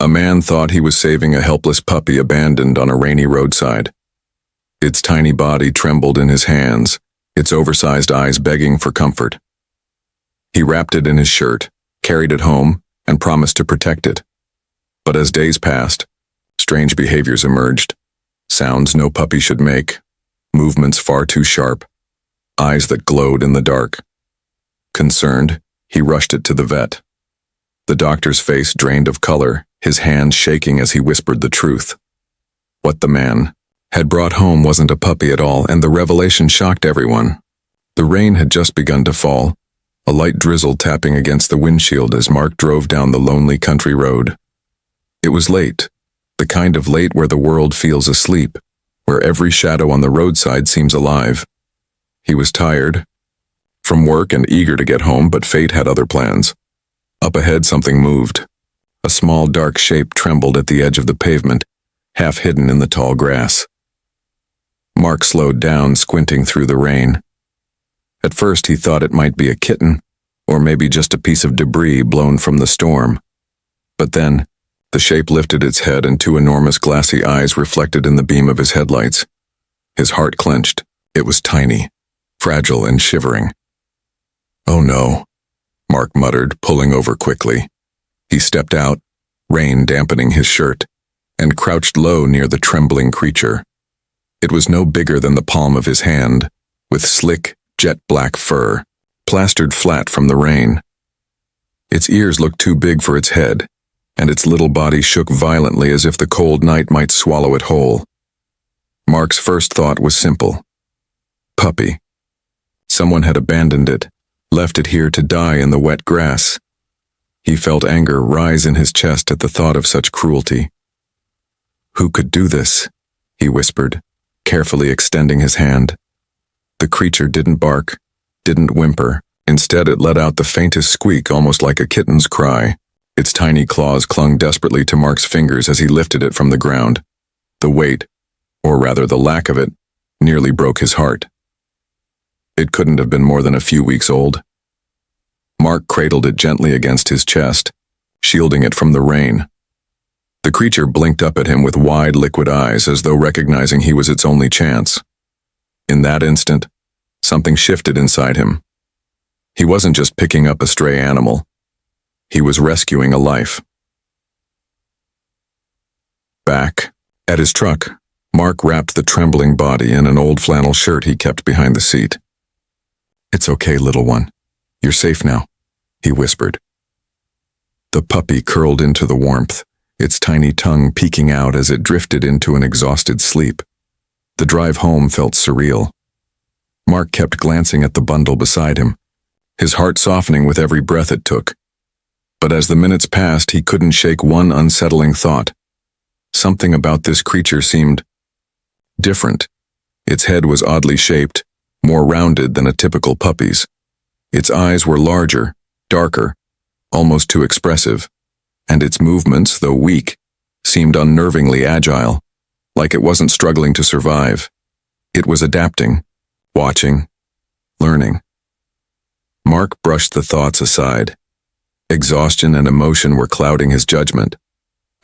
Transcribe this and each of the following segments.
A man thought he was saving a helpless puppy abandoned on a rainy roadside. Its tiny body trembled in his hands, its oversized eyes begging for comfort. He wrapped it in his shirt, carried it home, and promised to protect it. But as days passed, strange behaviors emerged. Sounds no puppy should make, movements far too sharp, eyes that glowed in the dark. Concerned, he rushed it to the vet. The doctor's face drained of color, his hands shaking as he whispered the truth. What the man had brought home wasn't a puppy at all, and the revelation shocked everyone. The rain had just begun to fall, a light drizzle tapping against the windshield as Mark drove down the lonely country road. It was late, the kind of late where the world feels asleep, where every shadow on the roadside seems alive. He was tired from work and eager to get home, but fate had other plans. Up ahead, something moved. A small dark shape trembled at the edge of the pavement, half hidden in the tall grass. Mark slowed down, squinting through the rain. At first he thought it might be a kitten, or maybe just a piece of debris blown from the storm. But then, the shape lifted its head and two enormous glassy eyes reflected in the beam of his headlights. His heart clenched. It was tiny, fragile and shivering. "Oh no," Mark muttered, pulling over quickly. He stepped out, rain dampening his shirt, and crouched low near the trembling creature. It was no bigger than the palm of his hand, with slick, jet-black fur, plastered flat from the rain. Its ears looked too big for its head, and its little body shook violently as if the cold night might swallow it whole. Mark's first thought was simple. Puppy. Someone had abandoned it, left it here to die in the wet grass. He felt anger rise in his chest at the thought of such cruelty. "Who could do this?" he whispered, carefully extending his hand. The creature didn't bark, didn't whimper. Instead, it let out the faintest squeak, almost like a kitten's cry. Its tiny claws clung desperately to Mark's fingers as he lifted it from the ground. The weight, or rather the lack of it, nearly broke his heart. It couldn't have been more than a few weeks old. Mark cradled it gently against his chest, shielding it from the rain. The creature blinked up at him with wide, liquid eyes, as though recognizing he was its only chance. In that instant, something shifted inside him. He wasn't just picking up a stray animal. He was rescuing a life. Back at his truck, Mark wrapped the trembling body in an old flannel shirt he kept behind the seat. "It's okay, little one. You're safe now," he whispered. The puppy curled into the warmth, its tiny tongue peeking out as it drifted into an exhausted sleep. The drive home felt surreal. Mark kept glancing at the bundle beside him, his heart softening with every breath it took. But as the minutes passed, he couldn't shake one unsettling thought. Something about this creature seemed different. Its head was oddly shaped, more rounded than a typical puppy's. Its eyes were larger, darker, almost too expressive, and its movements, though weak, seemed unnervingly agile, like it wasn't struggling to survive. It was adapting, watching, learning. Mark brushed the thoughts aside. Exhaustion and emotion were clouding his judgment.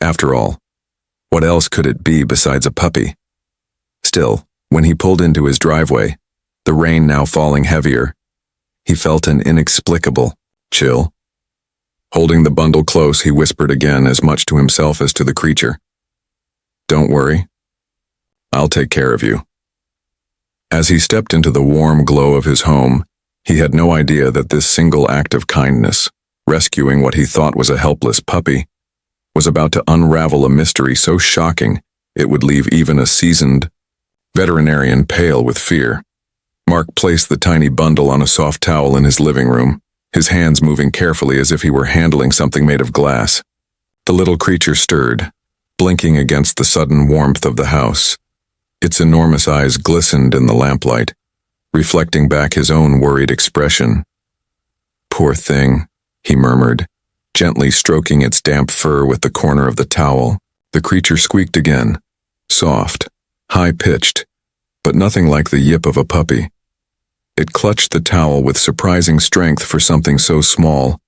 After all, what else could it be besides a puppy? Still, when he pulled into his driveway, the rain now falling heavier, he felt an inexplicable chill. Holding the bundle close, he whispered again, as much to himself as to the creature. "Don't worry. I'll take care of you." As he stepped into the warm glow of his home, he had no idea that this single act of kindness, rescuing what he thought was a helpless puppy, was about to unravel a mystery so shocking it would leave even a seasoned veterinarian pale with fear. Mark placed the tiny bundle on a soft towel in his living room, his hands moving carefully as if he were handling something made of glass. The little creature stirred, blinking against the sudden warmth of the house. Its enormous eyes glistened in the lamplight, reflecting back his own worried expression. "Poor thing," he murmured, gently stroking its damp fur with the corner of the towel. The creature squeaked again, soft, high-pitched, but nothing like the yip of a puppy. It clutched the towel with surprising strength for something so small,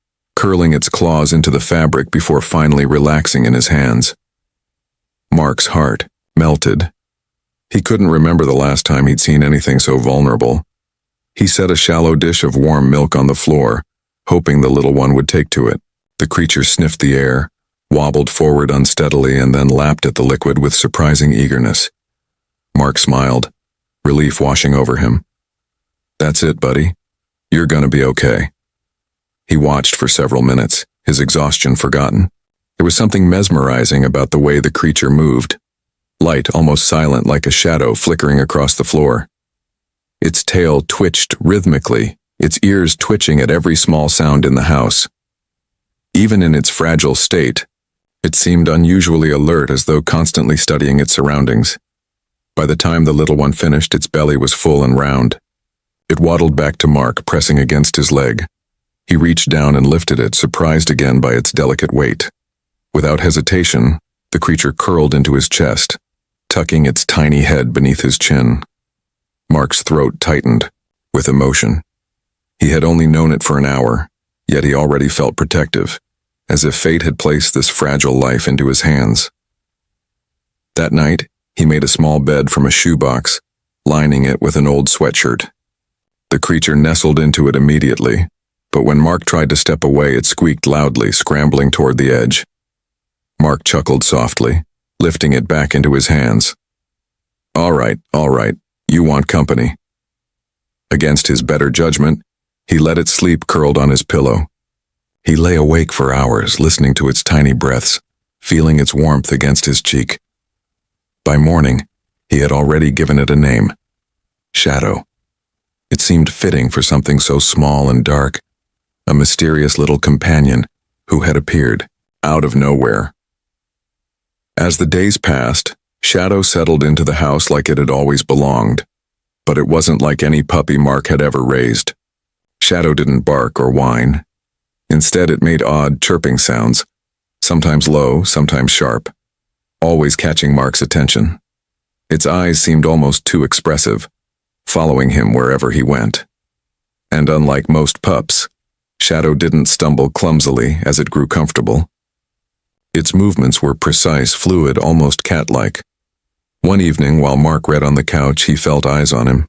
curling its claws into the fabric before finally relaxing in his hands. Mark's heart melted. He couldn't remember the last time he'd seen anything so vulnerable. He set a shallow dish of warm milk on the floor, hoping the little one would take to it. The creature sniffed the air, wobbled forward unsteadily, and then lapped at the liquid with surprising eagerness. Mark smiled, relief washing over him. "That's it, buddy. You're gonna be okay." He watched for several minutes, his exhaustion forgotten. There was something mesmerizing about the way the creature moved. Light, almost silent, like a shadow flickering across the floor. Its tail twitched rhythmically, its ears twitching at every small sound in the house. Even in its fragile state, it seemed unusually alert, as though constantly studying its surroundings. By the time the little one finished, its belly was full and round. It waddled back to Mark, pressing against his leg. He reached down and lifted it, surprised again by its delicate weight. Without hesitation, the creature curled into his chest, tucking its tiny head beneath his chin. Mark's throat tightened with emotion. He had only known it for an hour, yet he already felt protective, as if fate had placed this fragile life into his hands. That night, he made a small bed from a shoebox, lining it with an old sweatshirt. The creature nestled into it immediately, but when Mark tried to step away, it squeaked loudly, scrambling toward the edge. Mark chuckled softly, lifting it back into his hands. All right, you want company." Against his better judgment, he let it sleep curled on his pillow. He lay awake for hours, listening to its tiny breaths, feeling its warmth against his cheek. By morning, he had already given it a name: Shadow. It seemed fitting for something so small and dark, a mysterious little companion who had appeared out of nowhere. As the days passed, Shadow settled into the house like it had always belonged, but it wasn't like any puppy Mark had ever raised. Shadow didn't bark or whine. Instead, it made odd chirping sounds, sometimes low, sometimes sharp, always catching Mark's attention. Its eyes seemed almost too expressive, following him wherever he went. And unlike most pups, Shadow didn't stumble clumsily as it grew comfortable. Its movements were precise, fluid, almost cat-like. One evening, while Mark read on the couch, he felt eyes on him.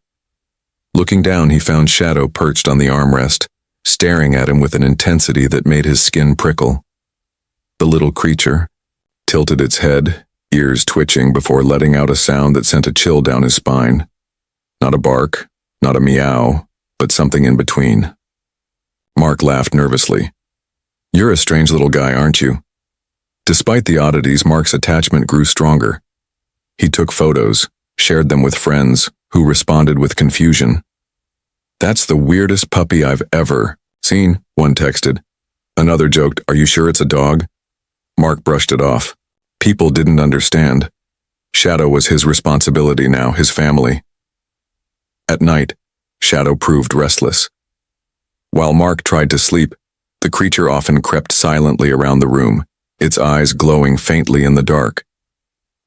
Looking down, he found Shadow perched on the armrest, staring at him with an intensity that made his skin prickle. The little creature tilted its head, ears twitching, before letting out a sound that sent a chill down his spine. Not a bark, not a meow, but something in between. Mark laughed nervously. "You're a strange little guy, aren't you?" Despite the oddities, Mark's attachment grew stronger. He took photos, shared them with friends, who responded with confusion. "That's the weirdest puppy I've ever seen," one texted. Another joked, "Are you sure it's a dog?" Mark brushed it off. People didn't understand. Shadow was his responsibility now, his family. At night, Shadow proved restless. While Mark tried to sleep, the creature often crept silently around the room, its eyes glowing faintly in the dark.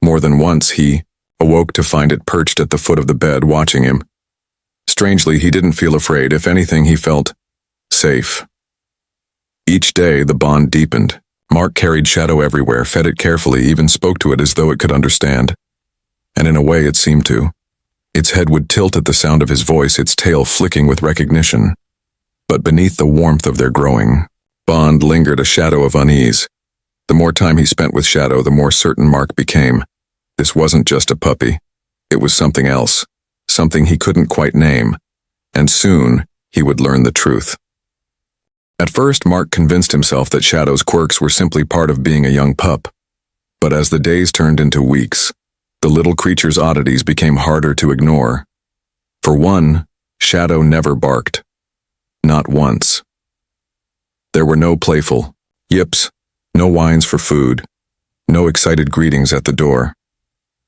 More than once, he awoke to find it perched at the foot of the bed, watching him. Strangely, he didn't feel afraid. If anything, he felt safe. Each day, the bond deepened. Mark carried Shadow everywhere, fed it carefully, even spoke to it as though it could understand. And in a way, it seemed to. Its head would tilt at the sound of his voice, its tail flicking with recognition. But beneath the warmth of their growing bond lingered a shadow of unease. The more time he spent with Shadow, the more certain Mark became. This wasn't just a puppy. It was something else, something he couldn't quite name. And soon, he would learn the truth. At first, Mark convinced himself that Shadow's quirks were simply part of being a young pup. But as the days turned into weeks, the little creature's oddities became harder to ignore. For one, Shadow never barked. Not once. There were no playful yips, no whines for food, no excited greetings at the door.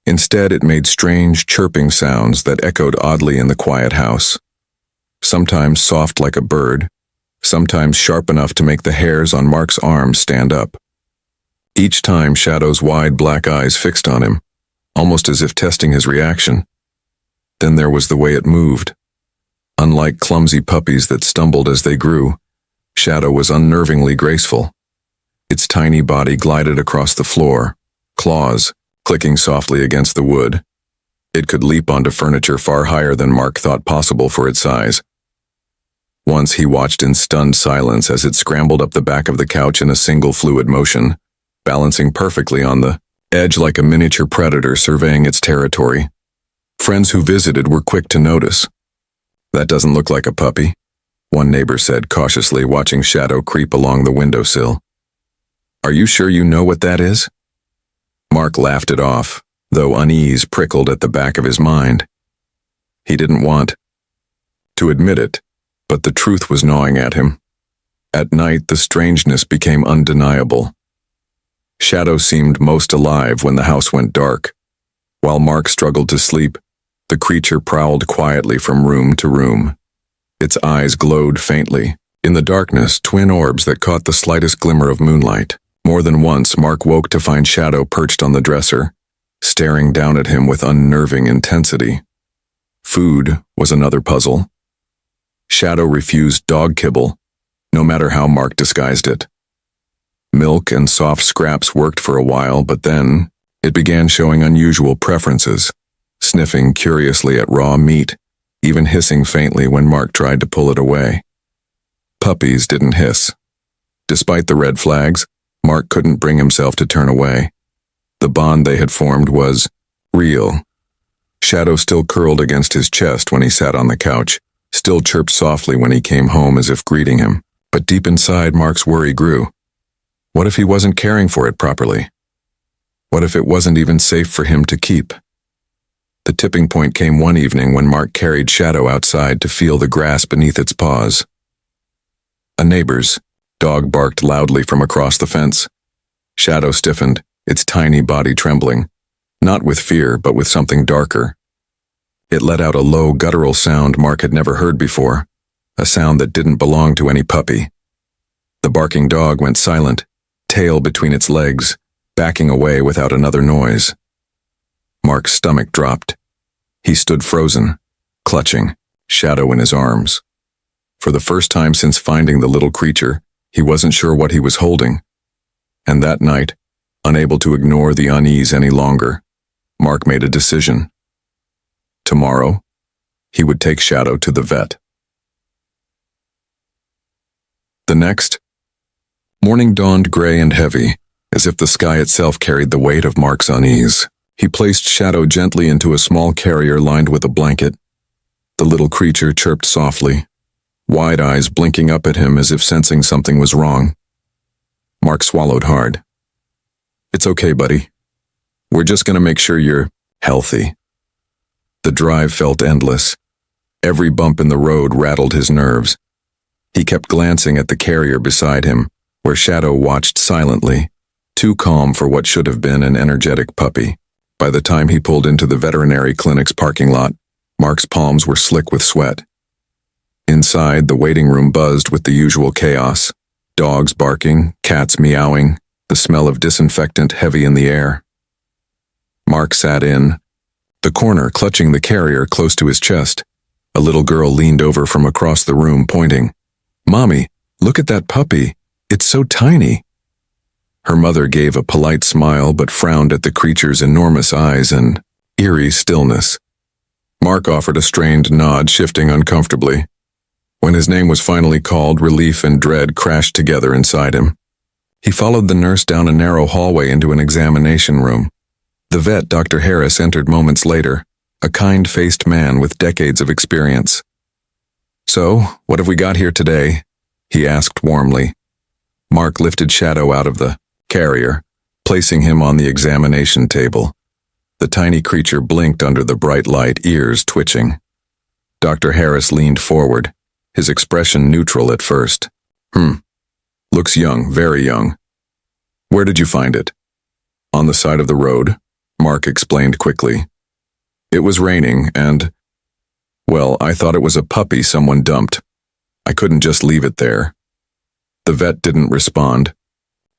Instead, it made strange, chirping sounds that echoed oddly in the quiet house. Sometimes soft like a bird, sometimes sharp enough to make the hairs on Mark's arms stand up. Each time, Shadow's wide black eyes fixed on him, almost as if testing his reaction. Then there was the way it moved. Unlike clumsy puppies that stumbled as they grew, Shadow was unnervingly graceful. Its tiny body glided across the floor, claws clicking softly against the wood. It could leap onto furniture far higher than Mark thought possible for its size. Once he watched in stunned silence as it scrambled up the back of the couch in a single fluid motion, balancing perfectly on the edge like a miniature predator surveying its territory. Friends who visited were quick to notice. "That doesn't look like a puppy," one neighbor said cautiously, watching Shadow creep along the windowsill. "Are you sure you know what that is?" Mark laughed it off, though unease prickled at the back of his mind. He didn't want to admit it, but the truth was gnawing at him. At night, the strangeness became undeniable. Shadow seemed most alive when the house went dark. While Mark struggled to sleep, the creature prowled quietly from room to room. Its eyes glowed faintly, in the darkness, twin orbs that caught the slightest glimmer of moonlight. More than once, Mark woke to find Shadow perched on the dresser, staring down at him with unnerving intensity. Food was another puzzle. Shadow refused dog kibble, no matter how Mark disguised it. Milk and soft scraps worked for a while, but then it began showing unusual preferences, sniffing curiously at raw meat, even hissing faintly when Mark tried to pull it away. Puppies didn't hiss. Despite the red flags, Mark couldn't bring himself to turn away. The bond they had formed was real. Shadow still curled against his chest when he sat on the couch, still chirped softly when he came home as if greeting him, but deep inside Mark's worry grew. What if he wasn't caring for it properly? What if it wasn't even safe for him to keep? The tipping point came one evening when Mark carried Shadow outside to feel the grass beneath its paws. A neighbor's dog barked loudly from across the fence. Shadow stiffened, its tiny body trembling, not with fear but with something darker. It let out a low, guttural sound Mark had never heard before, a sound that didn't belong to any puppy. The barking dog went silent, tail between its legs, backing away without another noise. Mark's stomach dropped. He stood frozen, clutching, Shadow in his arms. For the first time since finding the little creature, he wasn't sure what he was holding. And that night, unable to ignore the unease any longer, Mark made a decision. Tomorrow, he would take Shadow to the vet. The next morning dawned gray and heavy, as if the sky itself carried the weight of Mark's unease. He placed Shadow gently into a small carrier lined with a blanket. The little creature chirped softly, wide eyes blinking up at him as if sensing something was wrong. Mark swallowed hard. "It's okay, buddy. We're just gonna make sure you're healthy." The drive felt endless. Every bump in the road rattled his nerves. He kept glancing at the carrier beside him, where Shadow watched silently, too calm for what should have been an energetic puppy. By the time he pulled into the veterinary clinic's parking lot, Mark's palms were slick with sweat. Inside, the waiting room buzzed with the usual chaos. Dogs barking, cats meowing, the smell of disinfectant heavy in the air. Mark sat in the corner, clutching the carrier close to his chest. A little girl leaned over from across the room, pointing. "Mommy, look at that puppy. It's so tiny." Her mother gave a polite smile but frowned at the creature's enormous eyes and eerie stillness. Mark offered a strained nod, shifting uncomfortably. When his name was finally called, relief and dread crashed together inside him. He followed the nurse down a narrow hallway into an examination room. The vet, Dr. Harris, entered moments later, a kind-faced man with decades of experience. "So, what have we got here today?" he asked warmly. Mark lifted Shadow out of the carrier, placing him on the examination table. The tiny creature blinked under the bright light, ears twitching. Dr. Harris leaned forward, his expression neutral at first. Looks young, very young. Where did you find it?" "On the side of the road," Mark explained quickly. "It was raining and, well, I thought it was a puppy someone dumped. I couldn't just leave it there." The vet didn't respond.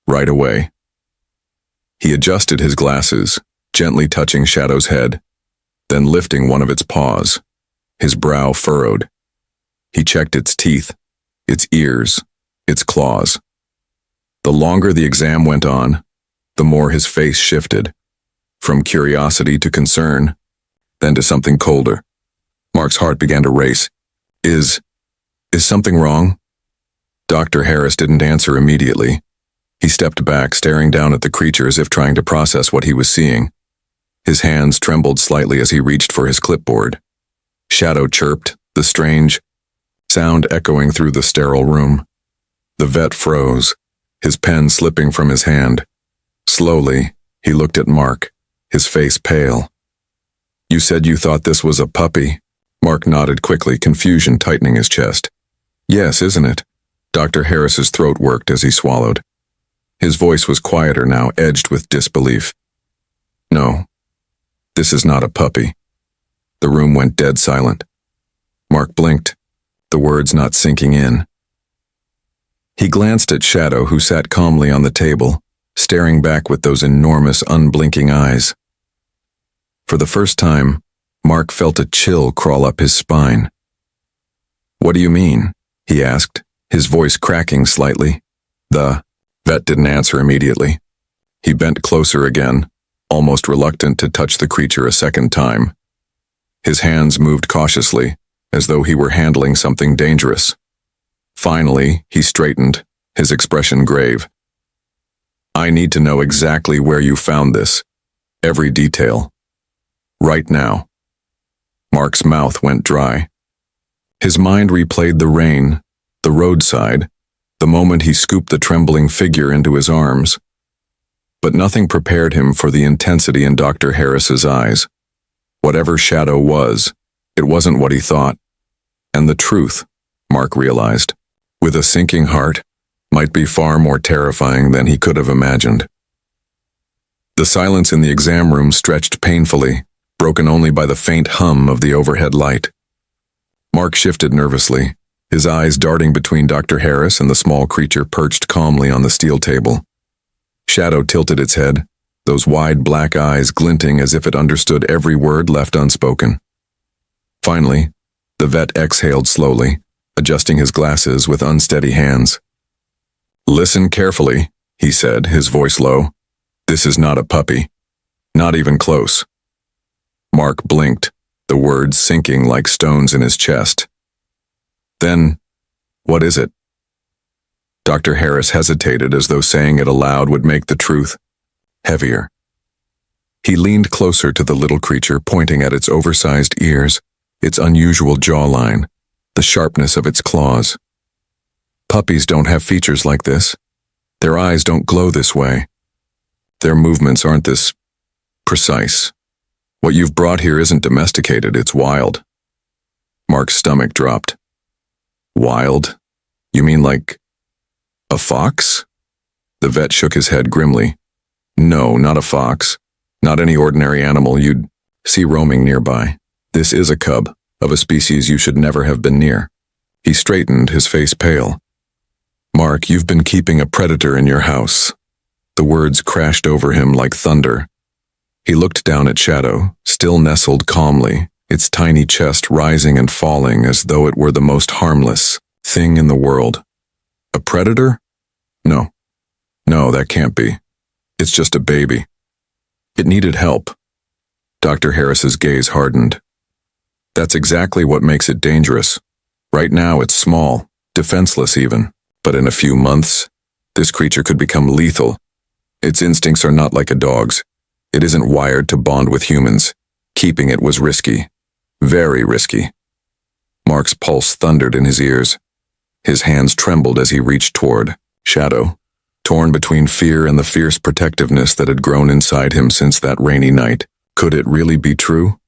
Right away. He adjusted his glasses, gently touching Shadow's head, then lifting one of its paws. His brow furrowed. He checked its teeth, its ears, its claws. The longer the exam went on, the more his face shifted, from curiosity to concern, then to something colder. Mark's heart began to race. Is something wrong? Dr. Harris didn't answer immediately. He stepped back, staring down at the creature as if trying to process what he was seeing. His hands trembled slightly as he reached for his clipboard. Shadow chirped, the strange sound echoing through the sterile room. The vet froze, his pen slipping from his hand. Slowly, he looked at Mark, his face pale. "You said you thought this was a puppy?" Mark nodded quickly, confusion tightening his chest. "Yes, isn't it?" Dr. Harris's throat worked as he swallowed. His voice was quieter now, edged with disbelief. "No, this is not a puppy." The room went dead silent. Mark blinked, the words not sinking in. He glanced at Shadow, who sat calmly on the table, staring back with those enormous, unblinking eyes. For the first time, Mark felt a chill crawl up his spine. "What do you mean?" he asked, his voice cracking slightly. The vet didn't answer immediately. He bent closer again, almost reluctant to touch the creature a second time. His hands moved cautiously, as though he were handling something dangerous. Finally, he straightened, his expression grave. "I need to know exactly where you found this. Every detail. Right now." Mark's mouth went dry. His mind replayed the rain, the roadside, the moment he scooped the trembling figure into his arms. But nothing prepared him for the intensity in Dr. Harris's eyes. Whatever Shadow was, it wasn't what he thought. And the truth, Mark realized, with a sinking heart, might be far more terrifying than he could have imagined. The silence in the exam room stretched painfully, broken only by the faint hum of the overhead light. Mark shifted nervously, his eyes darting between Dr. Harris and the small creature perched calmly on the steel table. Shadow tilted its head, those wide black eyes glinting as if it understood every word left unspoken. Finally, the vet exhaled slowly, adjusting his glasses with unsteady hands. "Listen carefully," he said, his voice low. "This is not a puppy. Not even close." Mark blinked, the words sinking like stones in his chest. "Then, what is it?" Dr. Harris hesitated, as though saying it aloud would make the truth heavier. He leaned closer to the little creature, pointing at its oversized ears, its unusual jawline, the sharpness of its claws. "Puppies don't have features like this. Their eyes don't glow this way. Their movements aren't this precise. What you've brought here isn't domesticated, it's wild." Mark's stomach dropped. "Wild? You mean like a fox?" The vet shook his head grimly. "No, not a fox. Not any ordinary animal you'd see roaming nearby. This is a cub, of a species you should never have been near." He straightened, his face pale. "Mark, you've been keeping a predator in your house." The words crashed over him like thunder. He looked down at Shadow, still nestled calmly, its tiny chest rising and falling as though it were the most harmless thing in the world. "A predator? No. No, that can't be. It's just a baby. It needed help." Dr. Harris's gaze hardened. "That's exactly what makes it dangerous. Right now it's small, defenseless even, but in a few months, this creature could become lethal. Its instincts are not like a dog's. It isn't wired to bond with humans. Keeping it was risky. Very risky." Mark's pulse thundered in his ears. His hands trembled as he reached toward Shadow, torn between fear and the fierce protectiveness that had grown inside him since that rainy night. Could it really be true?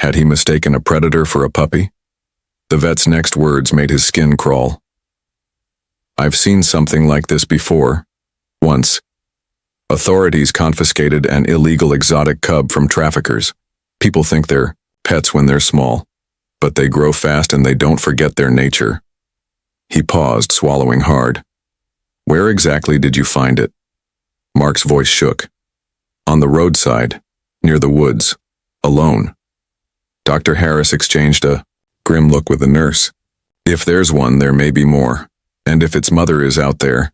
Had he mistaken a predator for a puppy? The vet's next words made his skin crawl. "I've seen something like this before. Once. Authorities confiscated an illegal exotic cub from traffickers. People think they're pets when they're small, but they grow fast and they don't forget their nature." He paused, swallowing hard. "Where exactly did you find it?" Mark's voice shook. "On the roadside, near the woods, alone." Dr. Harris exchanged a grim look with the nurse. "If there's one, there may be more. And if its mother is out there?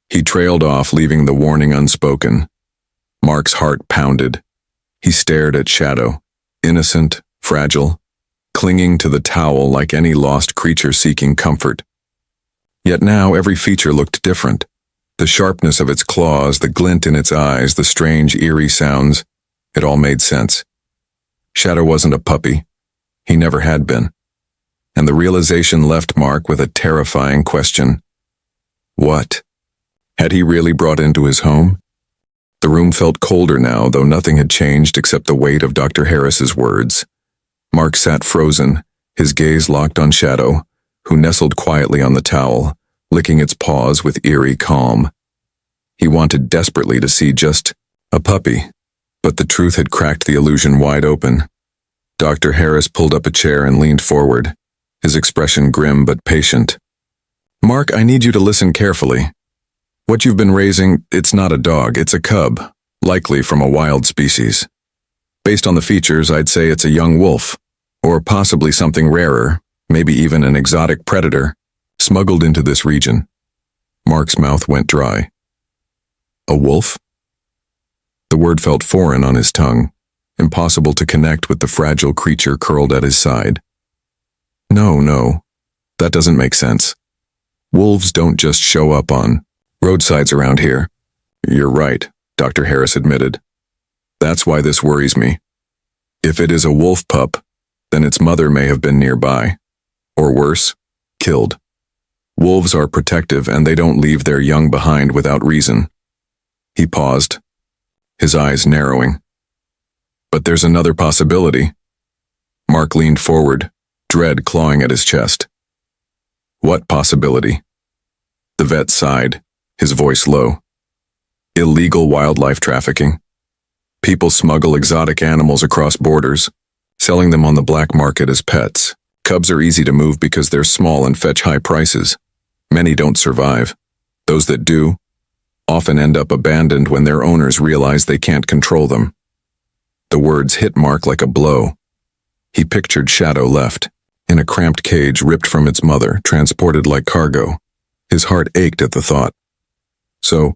He trailed off, leaving the warning unspoken. Mark's heart pounded. He stared at Shadow, innocent, fragile, clinging to the towel like any lost creature seeking comfort. Yet now every feature looked different. The sharpness of its claws, the glint in its eyes, the strange, eerie sounds, it all made sense. Shadow wasn't a puppy. He never had been. And the realization left Mark with a terrifying question. What had he really brought into his home? The room felt colder now, though nothing had changed except the weight of Dr. Harris's words. Mark sat frozen, his gaze locked on Shadow, who nestled quietly on the towel, licking its paws with eerie calm. He wanted desperately to see just a puppy, but the truth had cracked the illusion wide open. Dr. Harris pulled up a chair and leaned forward, his expression grim but patient. Mark, I need you to listen carefully. What you've been raising, it's not a dog, it's a cub, likely from a wild species. Based on the features, I'd say it's a young wolf, or possibly something rarer, maybe even an exotic predator, smuggled into this region. Mark's mouth went dry. A wolf? The word felt foreign on his tongue, impossible to connect with the fragile creature curled at his side. No, that doesn't make sense. Wolves don't just show up on roadsides around here. You're right, Dr. Harris admitted. That's why this worries me. If it is a wolf pup, then its mother may have been nearby. Or worse, killed. Wolves are protective and they don't leave their young behind without reason. He paused, his eyes narrowing. But there's another possibility. Mark leaned forward, dread clawing at his chest. What possibility? The vet sighed, his voice low. Illegal wildlife trafficking. People smuggle exotic animals across borders, selling them on the black market as pets. Cubs are easy to move because they're small and fetch high prices. Many don't survive. Those that do often end up abandoned when their owners realize they can't control them. The words hit Mark like a blow. He pictured Shadow left, in a cramped cage ripped from its mother, transported like cargo. His heart ached at the thought. So,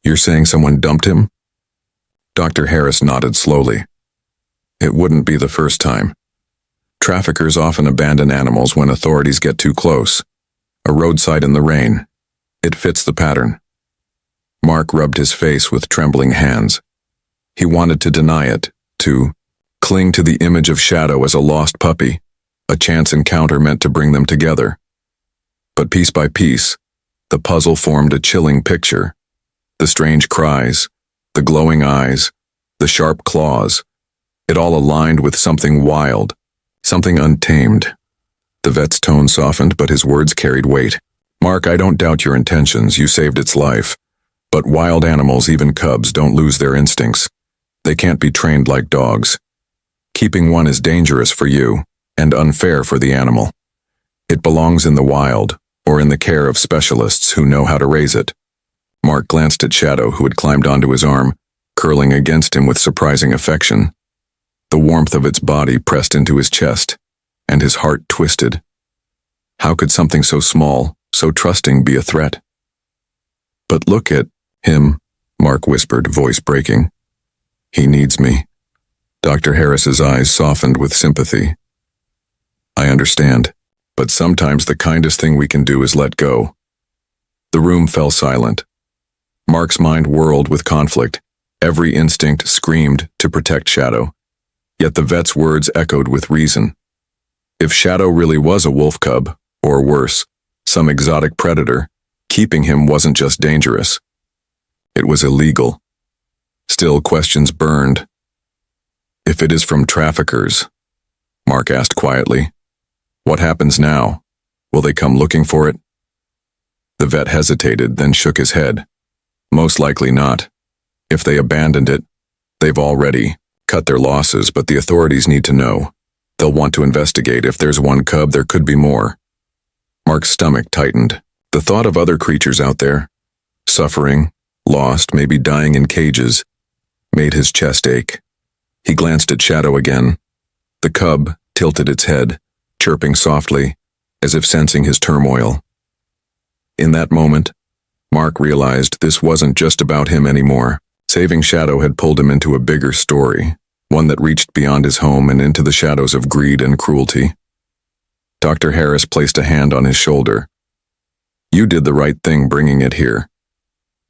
you're saying someone dumped him? Dr. Harris nodded slowly. It wouldn't be the first time. Traffickers often abandon animals when authorities get too close. A roadside in the rain. It fits the pattern. Mark rubbed his face with trembling hands. He wanted to deny it, to cling to the image of Shadow as a lost puppy, a chance encounter meant to bring them together. But piece by piece, the puzzle formed a chilling picture. The strange cries, the glowing eyes, the sharp claws, it all aligned with something wild, something untamed. The vet's tone softened, but his words carried weight. Mark, I don't doubt your intentions, you saved its life. But wild animals, even cubs, don't lose their instincts. They can't be trained like dogs. Keeping one is dangerous for you, and unfair for the animal. It belongs in the wild, or in the care of specialists who know how to raise it. Mark glanced at Shadow, who had climbed onto his arm, curling against him with surprising affection. The warmth of its body pressed into his chest, and his heart twisted. How could something so small, so trusting, be a threat? But look at him, Mark whispered, voice breaking. He needs me. Dr. Harris's eyes softened with sympathy. I understand, but sometimes the kindest thing we can do is let go. The room fell silent. Mark's mind whirled with conflict. Every instinct screamed to protect Shadow. Yet the vet's words echoed with reason. If Shadow really was a wolf cub, or worse, some exotic predator, keeping him wasn't just dangerous. It was illegal. Still, questions burned. If it is from traffickers, Mark asked quietly, what happens now? Will they come looking for it? The vet hesitated, then shook his head. Most likely not. If they abandoned it, they've already cut their losses, but the authorities need to know. They'll want to investigate. If there's one cub, there could be more. Mark's stomach tightened. The thought of other creatures out there, suffering, lost, maybe dying in cages, made his chest ache. He glanced at Shadow again. The cub tilted its head, chirping softly, as if sensing his turmoil. In that moment, Mark realized this wasn't just about him anymore. Saving Shadow had pulled him into a bigger story, one that reached beyond his home and into the shadows of greed and cruelty. Dr. Harris placed a hand on his shoulder. You did the right thing bringing it here.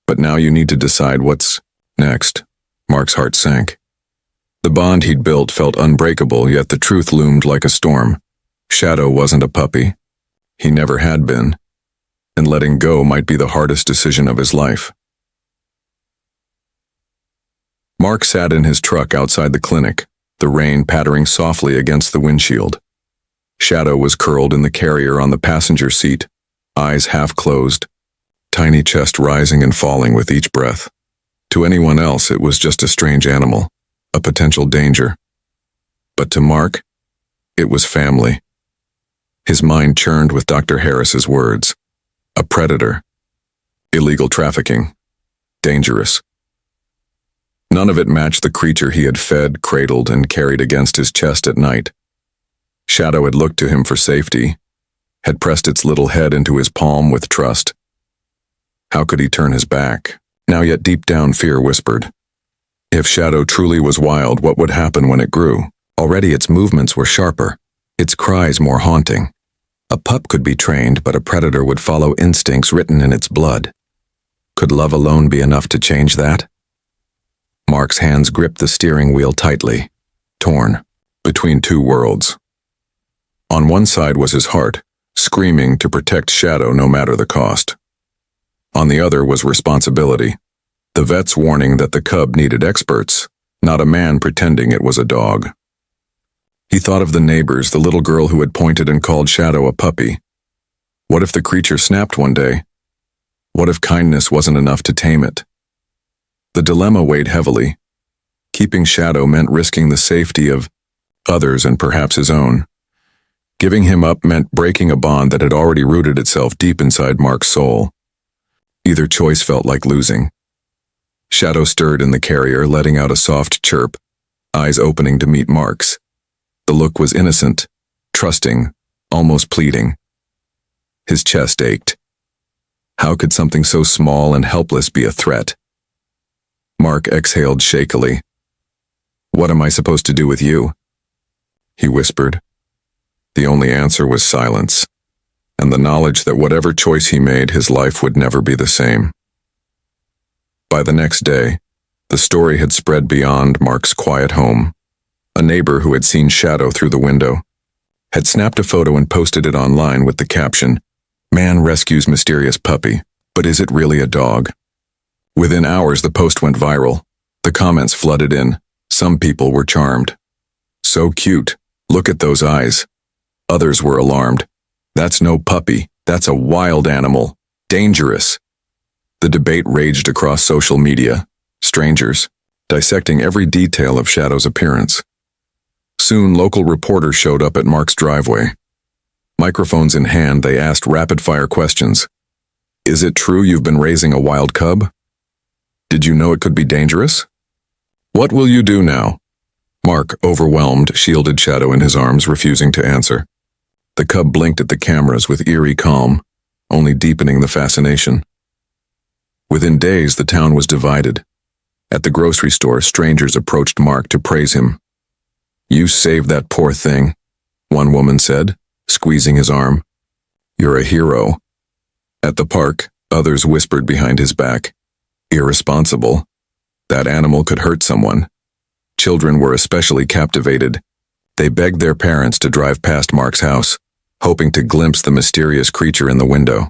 But now you need to decide what's next. Mark's heart sank. The bond he'd built felt unbreakable, yet the truth loomed like a storm. Shadow wasn't a puppy. He never had been. And letting go might be the hardest decision of his life. Mark sat in his truck outside the clinic, the rain pattering softly against the windshield. Shadow was curled in the carrier on the passenger seat, eyes half closed, tiny chest rising and falling with each breath. To anyone else, it was just a strange animal, a potential danger. But to Mark, it was family. His mind churned with Dr. Harris's words. A predator. Illegal trafficking. Dangerous. None of it matched the creature he had fed, cradled, and carried against his chest at night. Shadow had looked to him for safety, had pressed its little head into his palm with trust. How could he turn his back? Now yet deep down fear whispered. If Shadow truly was wild, what would happen when it grew? Already its movements were sharper, its cries more haunting. A pup could be trained, but a predator would follow instincts written in its blood. Could love alone be enough to change that? Mark's hands gripped the steering wheel tightly, torn, between two worlds. On one side was his heart, screaming to protect Shadow no matter the cost. On the other was responsibility, the vet's warning that the cub needed experts, not a man pretending it was a dog. He thought of the neighbors, the little girl who had pointed and called Shadow a puppy. What if the creature snapped one day? What if kindness wasn't enough to tame it? The dilemma weighed heavily. Keeping Shadow meant risking the safety of others and perhaps his own. Giving him up meant breaking a bond that had already rooted itself deep inside Mark's soul. Either choice felt like losing. Shadow stirred in the carrier, letting out a soft chirp, eyes opening to meet Mark's. The look was innocent, trusting, almost pleading. His chest ached. How could something so small and helpless be a threat? Mark exhaled shakily. What am I supposed to do with you? He whispered. The only answer was silence, and the knowledge that whatever choice he made, his life would never be the same. By the next day, the story had spread beyond Mark's quiet home. A neighbor who had seen Shadow through the window had snapped a photo and posted it online with the caption, "Man rescues mysterious puppy, but is it really a dog?" Within hours, the post went viral. The comments flooded in. Some people were charmed. So cute. Look at those eyes. Others were alarmed. That's no puppy. That's a wild animal. Dangerous. The debate raged across social media. Strangers, dissecting every detail of Shadow's appearance. Soon, local reporters showed up at Mark's driveway. Microphones in hand, they asked rapid-fire questions. Is it true you've been raising a wild cub? Did you know it could be dangerous? What will you do now? Mark, overwhelmed, shielded Shadow in his arms, refusing to answer. The cub blinked at the cameras with eerie calm, only deepening the fascination. Within days, the town was divided. At the grocery store, strangers approached Mark to praise him. You saved that poor thing, one woman said, squeezing his arm. You're a hero. At the park, others whispered behind his back. Irresponsible. That animal could hurt someone. Children were especially captivated. They begged their parents to drive past Mark's house, hoping to glimpse the mysterious creature in the window.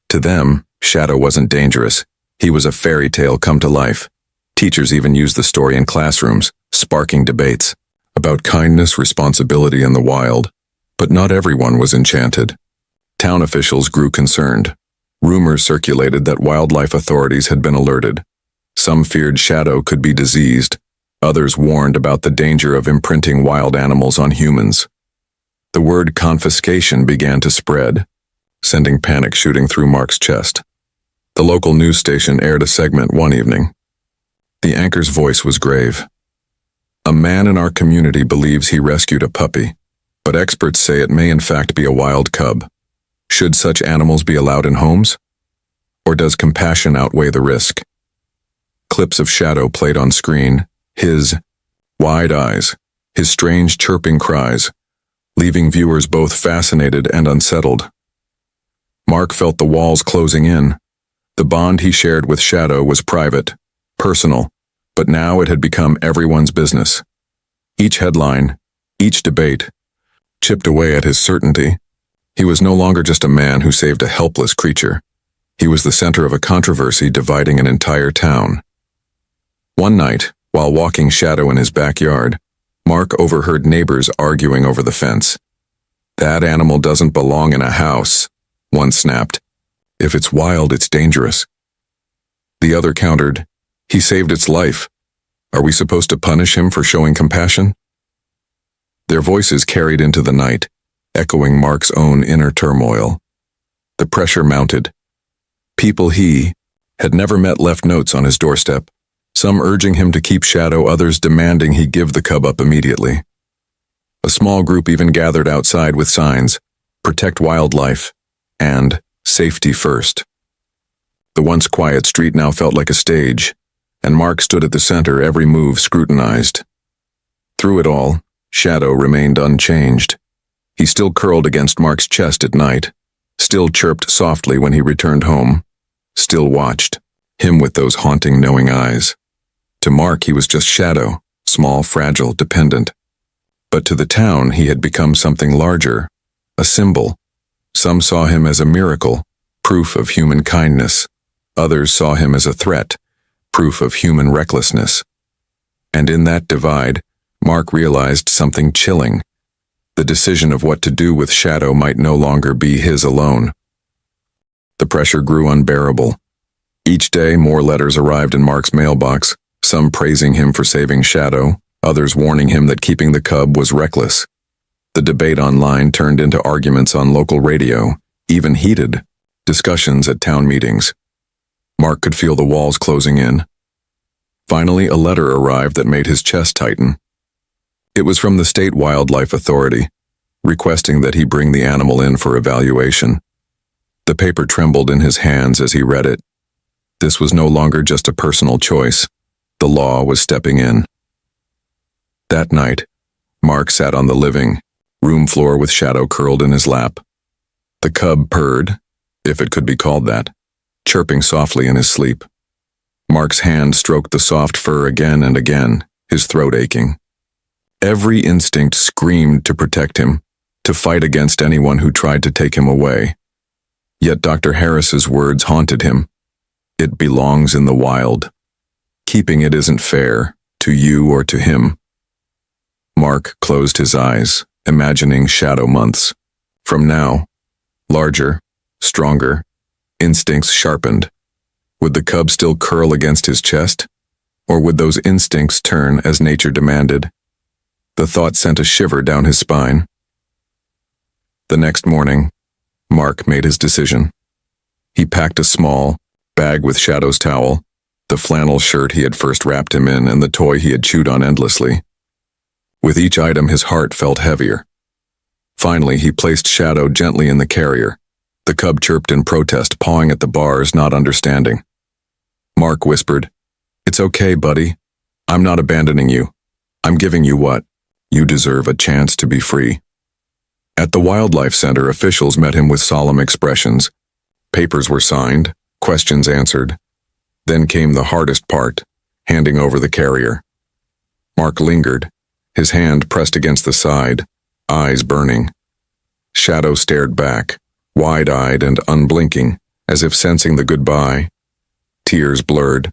To them, Shadow wasn't dangerous. He was a fairy tale come to life. Teachers even used the story in classrooms, sparking debates about kindness, responsibility, and the wild. But not everyone was enchanted. Town officials grew concerned. Rumors circulated that wildlife authorities had been alerted. Some feared Shadow could be diseased. Others warned about the danger of imprinting wild animals on humans. The word confiscation began to spread, sending panic shooting through Mark's chest. The local news station aired a segment one evening. The anchor's voice was grave. A man in our community believes he rescued a puppy, but experts say it may in fact be a wild cub. Should such animals be allowed in homes? Or does compassion outweigh the risk? Clips of Shadow played on screen, his wide eyes, his strange chirping cries, leaving viewers both fascinated and unsettled. Mark felt the walls closing in. The bond he shared with Shadow was private, personal, but now it had become everyone's business. Each headline, each debate, chipped away at his certainty. He was no longer just a man who saved a helpless creature. He was the center of a controversy dividing an entire town. One night, while walking Shadow in his backyard, Mark overheard neighbors arguing over the fence. "That animal doesn't belong in a house," one snapped. "If it's wild, it's dangerous." The other countered, "He saved its life. Are we supposed to punish him for showing compassion?" Their voices carried into the night, echoing Mark's own inner turmoil. The pressure mounted. People he had never met left notes on his doorstep, some urging him to keep Shadow, others demanding he give the cub up immediately. A small group even gathered outside with signs, "Protect wildlife," and "Safety first." The once quiet street now felt like a stage, and Mark stood at the center, every move scrutinized. Through it all, Shadow remained unchanged. He still curled against Mark's chest at night, still chirped softly when he returned home, still watched, him with those haunting, knowing eyes. To Mark, he was just Shadow, small, fragile, dependent. But to the town, he had become something larger, a symbol. Some saw him as a miracle, proof of human kindness. Others saw him as a threat, proof of human recklessness. And in that divide, Mark realized something chilling. The decision of what to do with Shadow might no longer be his alone. The pressure grew unbearable. Each day, more letters arrived in Mark's mailbox, some praising him for saving Shadow, others warning him that keeping the cub was reckless. The debate online turned into arguments on local radio, even heated discussions at town meetings. Mark could feel the walls closing in. Finally, a letter arrived that made his chest tighten. It was from the State Wildlife Authority, requesting that he bring the animal in for evaluation. The paper trembled in his hands as he read it. This was no longer just a personal choice. The law was stepping in. That night, Mark sat on the living room floor with Shadow curled in his lap. The cub purred, if it could be called that, chirping softly in his sleep. Mark's hand stroked the soft fur again and again, his throat aching. Every instinct screamed to protect him, to fight against anyone who tried to take him away. Yet Dr. Harris's words haunted him. It belongs in the wild. Keeping it isn't fair, to you or to him. Mark closed his eyes, imagining Shadow months. From now, larger, stronger, instincts sharpened. Would the cub still curl against his chest? Or would those instincts turn as nature demanded? The thought sent a shiver down his spine. The next morning, Mark made his decision. He packed a small bag with Shadow's towel, the flannel shirt he had first wrapped him in, and the toy he had chewed on endlessly. With each item, his heart felt heavier. Finally, he placed Shadow gently in the carrier. The cub chirped in protest, pawing at the bars, not understanding. Mark whispered, "It's okay, buddy. I'm not abandoning you. I'm giving you what you deserve, a chance to be free." At the Wildlife Center, officials met him with solemn expressions. Papers were signed, questions answered. Then came the hardest part, handing over the carrier. Mark lingered, his hand pressed against the side, eyes burning. Shadow stared back, wide-eyed and unblinking, as if sensing the goodbye. Tears blurred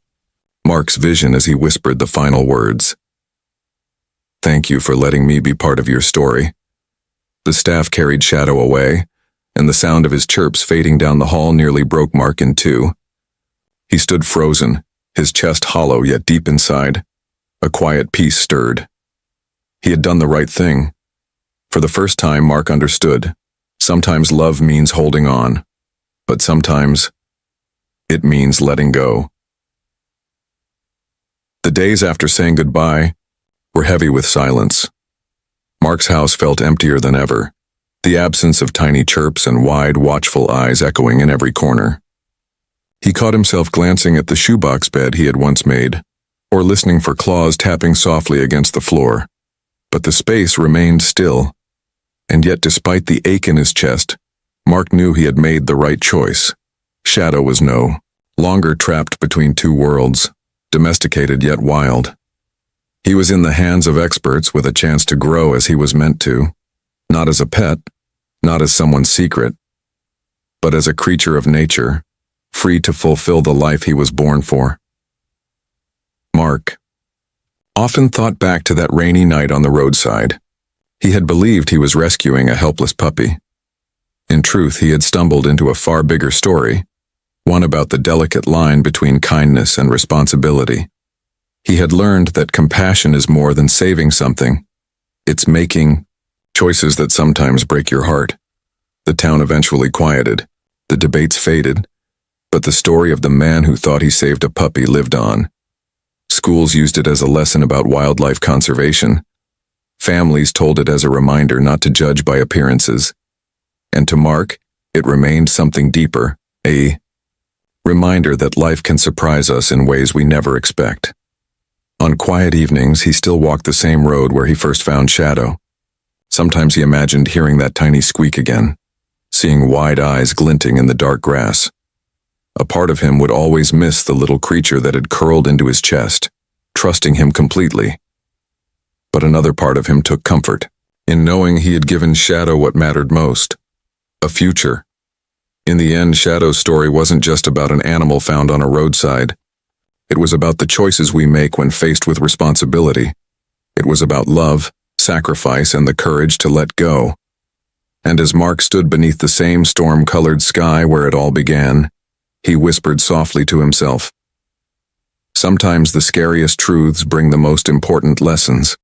Mark's vision as he whispered the final words. "Thank you for letting me be part of your story." The staff carried Shadow away, and the sound of his chirps fading down the hall nearly broke Mark in two. He stood frozen, his chest hollow yet deep inside. A quiet peace stirred. He had done the right thing. For the first time, Mark understood. Sometimes love means holding on, but sometimes it means letting go. The days after saying goodbye were heavy with silence. Mark's house felt emptier than ever. the absence of tiny chirps and wide, watchful eyes echoing in every corner. He caught himself glancing at the shoebox bed he had once made, or listening for claws tapping softly against the floor. But the space remained still, and yet despite the ache in his chest, Mark knew he had made the right choice. Shadow was no longer trapped between two worlds, domesticated yet wild. He was in the hands of experts with a chance to grow as he was meant to, not as a pet, not as someone's secret, but as a creature of nature, free to fulfill the life he was born for. Mark often thought back to that rainy night on the roadside. He had believed he was rescuing a helpless puppy. In truth, he had stumbled into a far bigger story, one about the delicate line between kindness and responsibility. He had learned that compassion is more than saving something. It's making choices that sometimes break your heart. The town eventually quieted. The debates faded. But the story of the man who thought he saved a puppy lived on. Schools used it as a lesson about wildlife conservation. Families told it as a reminder not to judge by appearances. And to Mark, it remained something deeper, a reminder that life can surprise us in ways we never expect. On quiet evenings, he still walked the same road where he first found Shadow. Sometimes he imagined hearing that tiny squeak again, seeing wide eyes glinting in the dark grass. A part of him would always miss the little creature that had curled into his chest, trusting him completely. But another part of him took comfort in knowing he had given Shadow what mattered most, a future. In the end, Shadow's story wasn't just about an animal found on a roadside. It was about the choices we make when faced with responsibility. It was about love, sacrifice, and the courage to let go. And as Mark stood beneath the same storm-colored sky where it all began, he whispered softly to himself, "Sometimes the scariest truths bring the most important lessons."